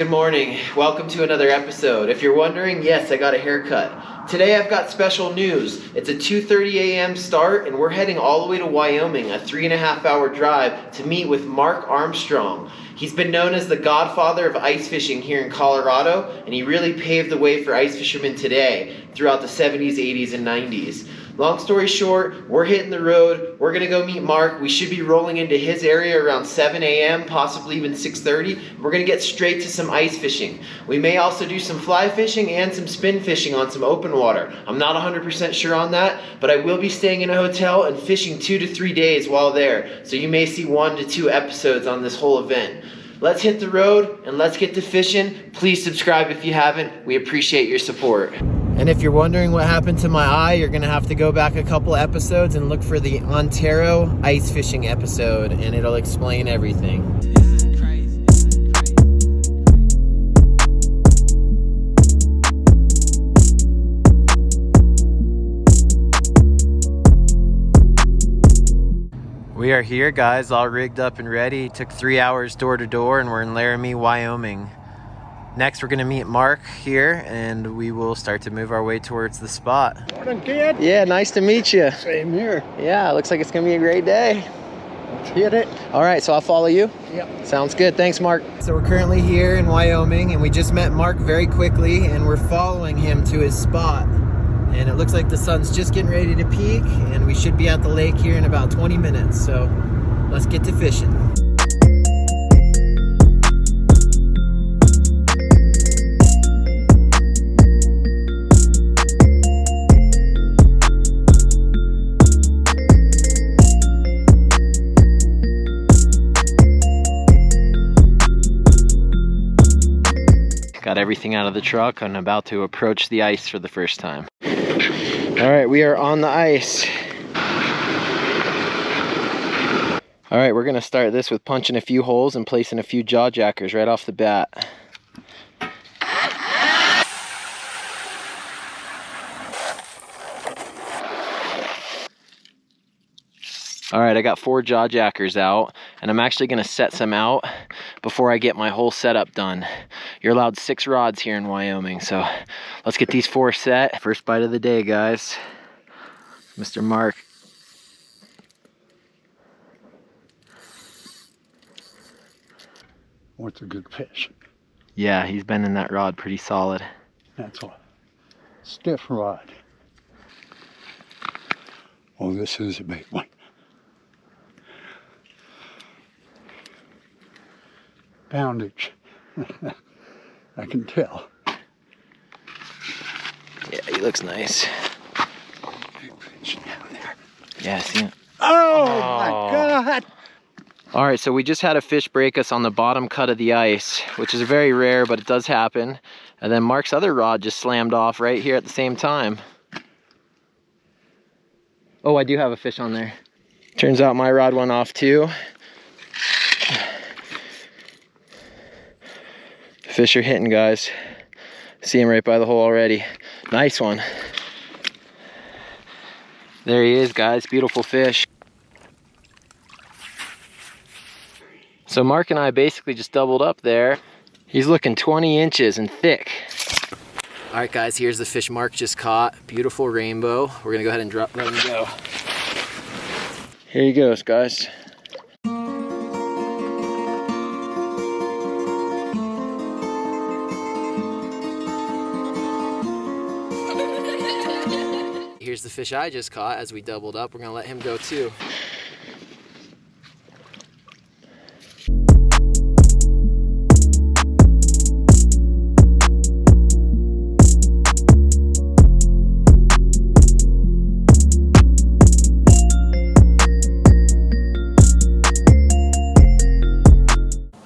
Good morning. Welcome to another episode. If you're wondering, yes, I got a haircut. Today I've got special news. It's a 2:30 a.m. start and we're heading all the way to Wyoming, a 3.5-hour drive to meet with Mark Armstrong. He's been known as the godfather of ice fishing here in Colorado, and he really paved the way for ice fishermen today throughout the 70s, 80s, and 90s. Long story short, we're hitting the road. We're going to go meet Mark. We should be rolling into his area around 7 a.m., possibly even 6:30. We're going to get straight to some ice fishing. We may also do some fly fishing and some spin fishing on some open water. I'm not 100% sure on that, but I will be staying in a hotel and fishing 2 to 3 days while there. So you may see 1 to 2 episodes on this whole event. Let's hit the road and let's get to fishing. Please subscribe if you haven't. We appreciate your support. And if you're wondering what happened to my eye, you're gonna have to go back a couple episodes and look for the Ontario ice fishing episode, and it'll explain everything. We are here, guys, all rigged up and ready. It took 3 hours door to door, and we're in Laramie, Wyoming. Next, we're gonna meet Mark here, and we will start to move our way towards the spot. Morning, kid. Yeah, nice to meet you. Same here. Yeah, looks like it's gonna be a great day. Let's hit it. All right, so I'll follow you? Yep. Sounds good. Thanks, Mark. So we're currently here in Wyoming, and we just met Mark very quickly, and we're following him to his spot. And it looks like the sun's just getting ready to peak, and we should be at the lake here in about 20 minutes. So let's get to fishing. Got everything out of the truck and about to approach the ice for the first time. All right, we are on the ice. All right, we're gonna start this with punching a few holes and placing a few jaw jackers right off the bat. All right, I got 4 jaw jackers out, and I'm actually gonna set some out before I get my whole setup done. You're allowed 6 rods here in Wyoming, so let's get these 4 set. First bite of the day, guys. Mr. Mark. What's a good fish? Yeah, he's been in that rod pretty solid. That's a stiff rod. Oh, this is a big one. Poundage. I can tell. Yeah, he looks nice. Big fish down there. Yeah, I see it. Oh my God! All right, so we just had a fish break us on the bottom cut of the ice, which is very rare, but it does happen. And then Mark's other rod just slammed off right here at the same time. Oh, I do have a fish on there. Turns out my rod went off too. Fish are hitting, guys. See him right by the hole already. Nice one. There he is, guys. Beautiful fish. So Mark and I basically just doubled up there. He's looking 20 inches and thick. All right, guys, here's the fish Mark just caught. Beautiful rainbow. We're gonna go ahead and let him go. Here he goes, guys. Here's the fish I just caught as we doubled up. We're gonna let him go too.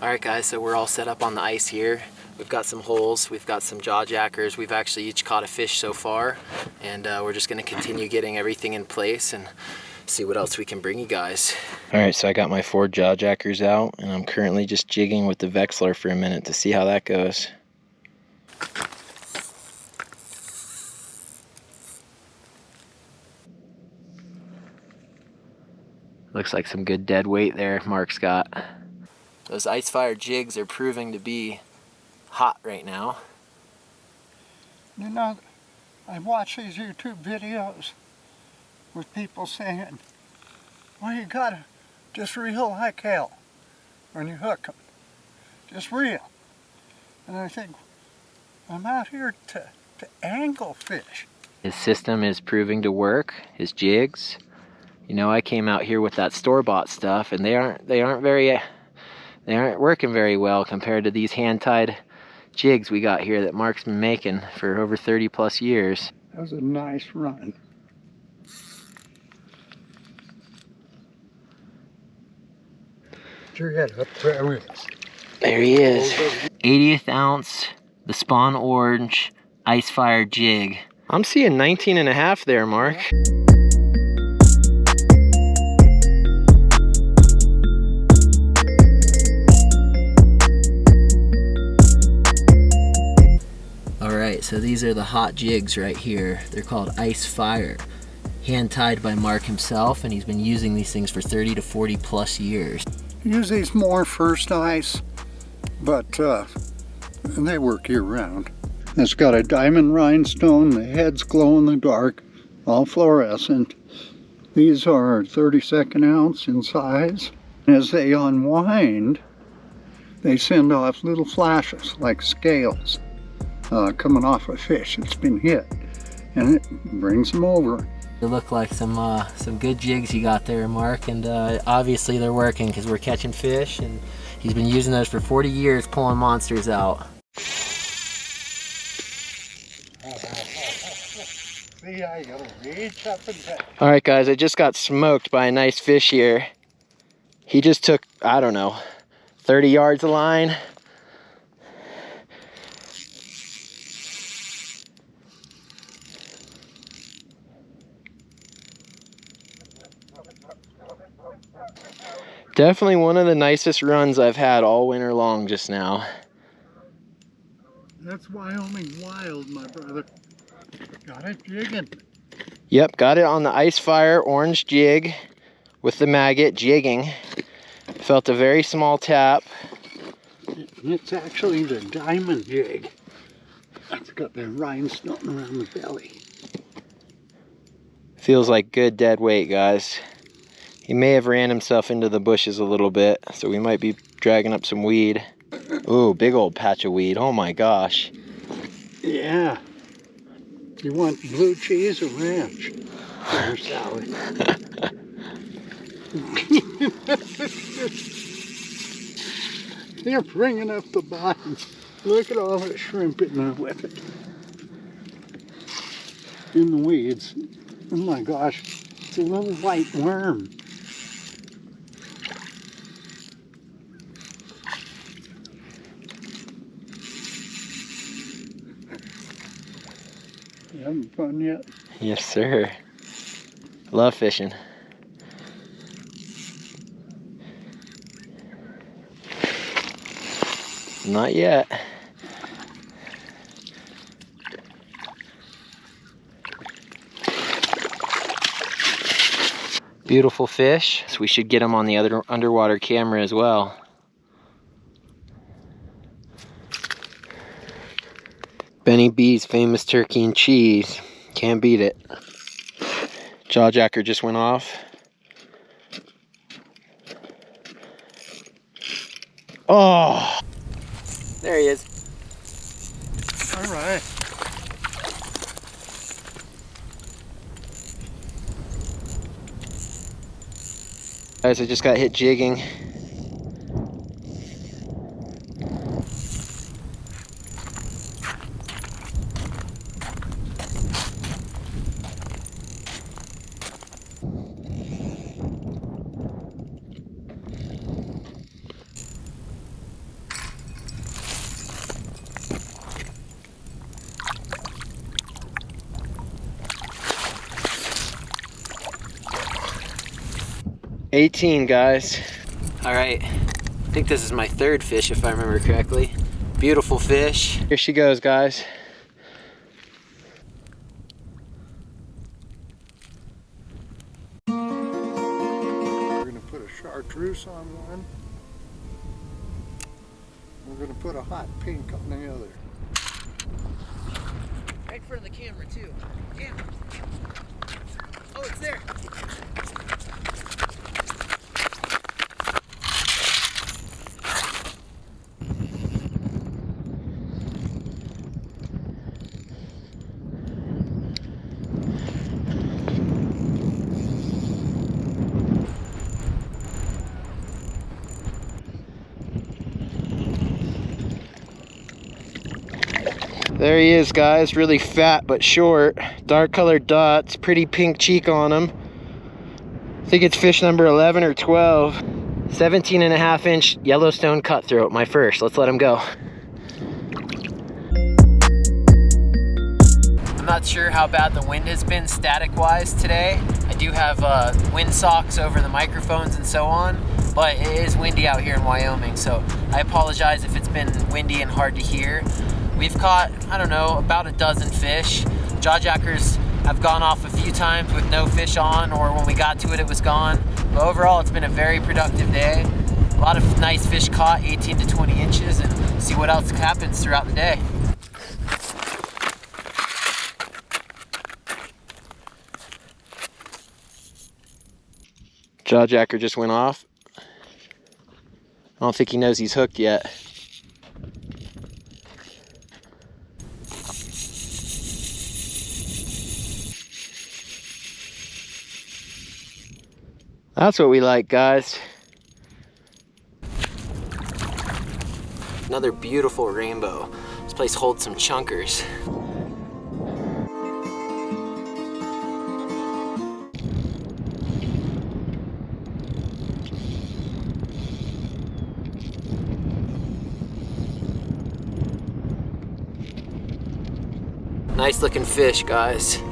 All right, guys, so we're all set up on the ice here. We've got some holes, we've got some jaw jackers, we've actually each caught a fish so far, and we're just gonna continue getting everything in place and see what else we can bring you guys. All right, so I got my 4 jaw jackers out, and I'm currently just jigging with the Vexler for a minute to see how that goes. Looks like some good dead weight there Mark's got. Those ice fire jigs are proving to be hot right now. You know, I watch these YouTube videos with people saying, well, you gotta just reel like hell when you hook them. Just reel. And I think, I'm out here to angle fish. His system is proving to work, his jigs. You know, I came out here with that store-bought stuff and they aren't working very well compared to these hand-tied jigs we got here that Mark's been making for over 30 plus years. That was a nice run. Put your head up, there he is. There he is. 80th ounce, the Spawn Orange Ice Fire jig. I'm seeing 19 and a half there, Mark. Alright, so these are the hot jigs right here. They're called Ice Fire. Hand tied by Mark himself, and he's been using these things for 30 to 40 plus years. Use these more first ice, but they work year round. It's got a diamond rhinestone, the heads glow in the dark, all fluorescent. These are 32nd ounce in size. As they unwind, they send off little flashes like scales coming off a fish that's been hit, and it brings them over. They look like some good jigs you got there, Mark, and obviously they're working because we're catching fish, and he's been using those for 40 years pulling monsters out. See how you gotta reach up and down. All right, guys, I just got smoked by a nice fish here. He just took, I don't know, 30 yards of line. Definitely one of the nicest runs I've had all winter long just now. That's Wyoming wild, my brother. Got it jigging. Yep, got it on the Ice Fire orange jig with the maggot jigging. Felt a very small tap. It's actually the diamond jig. It's got the rhinestone around the belly. Feels like good dead weight, guys. He may have ran himself into the bushes a little bit, so we might be dragging up some weed. Ooh, big old patch of weed. Oh my gosh. Yeah. You want blue cheese or ranch for your salad? They're bringing up the bottom. Look at all the shrimp in there with it. In the weeds. Oh my gosh, it's a little white worm. You having fun yet? Yes, sir. Love fishing. Not yet. Beautiful fish. So we should get them on the other underwater camera as well. Benny B's famous turkey and cheese. Can't beat it. Jawjacker just went off. Oh! There he is. All right. Guys, I just got hit jigging. $18, guys. All right, I think this is my third fish if I remember correctly. Beautiful fish. Here she goes, guys. We're gonna put a chartreuse on one. We're going to put a hot pink on the other. Right in front of the camera too. Camera. Oh, it's there. There he is, guys. Really fat but short. Dark colored dots. Pretty pink cheek on him. I think it's fish number 11 or 12. 17.5-inch Yellowstone cutthroat, my first. Let's let him go. I'm not sure how bad the wind has been static-wise today. I do have wind socks over the microphones and so on, but it is windy out here in Wyoming, so I apologize if it's been windy and hard to hear. We've caught, I don't know, about a dozen fish. Jawjackers have gone off a few times with no fish on, or when we got to it, it was gone. But overall, it's been a very productive day. A lot of nice fish caught, 18 to 20 inches, and see what else happens throughout the day. Jawjacker just went off. I don't think he knows he's hooked yet. That's what we like, guys. Another beautiful rainbow. This place holds some chunkers. Nice looking fish, guys.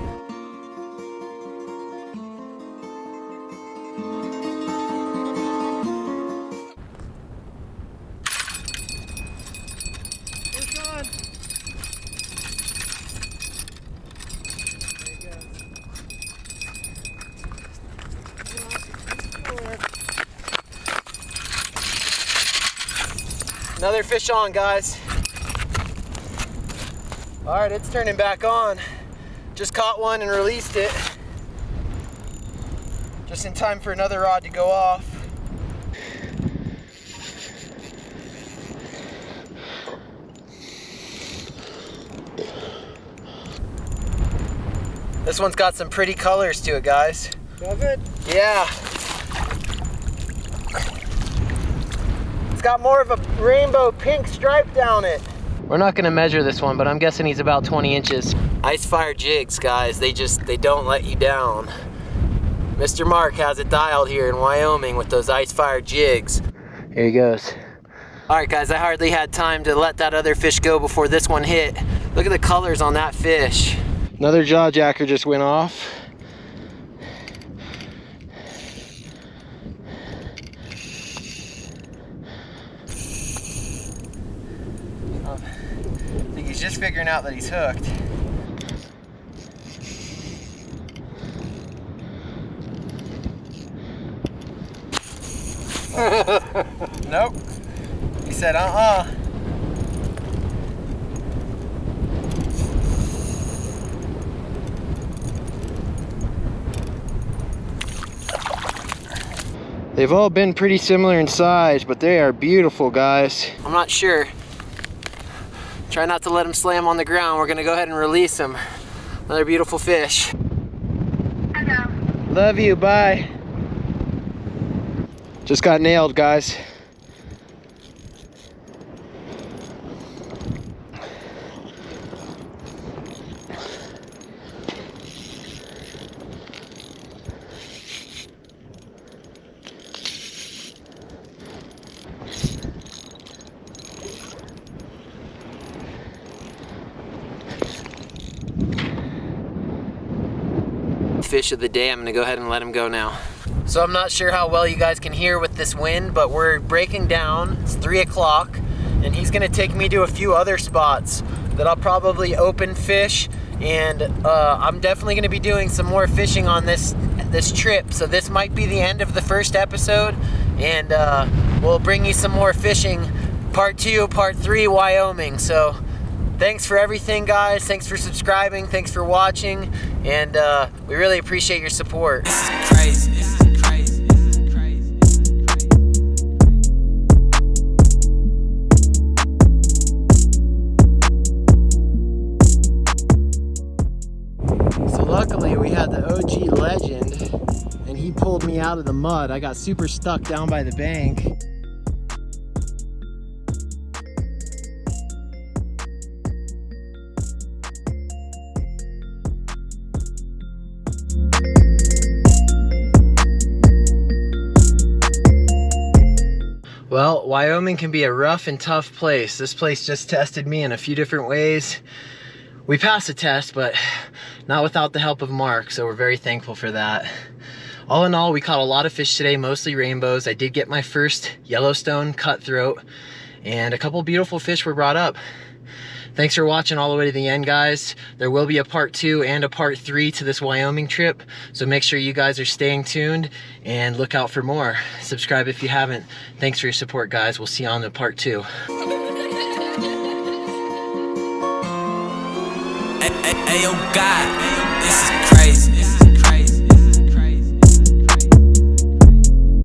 Another fish on, guys. All right, it's turning back on. Just caught one and released it. Just in time for another rod to go off. This one's got some pretty colors to it, guys. Does it? Yeah. It's got more of a rainbow pink stripe down it. We're not gonna measure this one, but I'm guessing he's about 20 inches. Ice fire jigs, guys, they don't let you down. Mr. Mark has it dialed here in Wyoming with those ice fire jigs. Here he goes. All right, guys, I hardly had time to let that other fish go before this one hit. Look at the colors on that fish. Another jawjacker just went off. I think he's just figuring out that he's hooked. Nope. He said, They've all been pretty similar in size, but they are beautiful, guys. I'm not sure. Try not to let them slam on the ground. We're gonna go ahead and release them. Another beautiful fish. Hello. Love you, bye. Just got nailed, guys. Fish of the day. I'm gonna go ahead and let him go now. So I'm not sure how well you guys can hear with this wind, but we're breaking down. It's 3 o'clock, and he's gonna take me to a few other spots that I'll probably open fish, and I'm definitely gonna be doing some more fishing on this trip. So this might be the end of the first episode, and we'll bring you some more fishing part 2, part 3, Wyoming. So thanks for everything, guys. Thanks for subscribing. Thanks for watching. And we really appreciate your support. This is crazy. This is crazy. This is crazy. So luckily we had the OG legend and he pulled me out of the mud. I got super stuck down by the bank. Well, Wyoming can be a rough and tough place. This place just tested me in a few different ways. We passed the test, but not without the help of Mark, so we're very thankful for that. All in all, we caught a lot of fish today, mostly rainbows. I did get my first Yellowstone cutthroat, and a couple beautiful fish were brought up. Thanks for watching all the way to the end, guys. There will be a part 2 and a part 3 to this Wyoming trip, so make sure you guys are staying tuned and look out for more. Subscribe if you haven't. Thanks for your support, guys. We'll see you on the part 2. Hey, yo, God, this is crazy.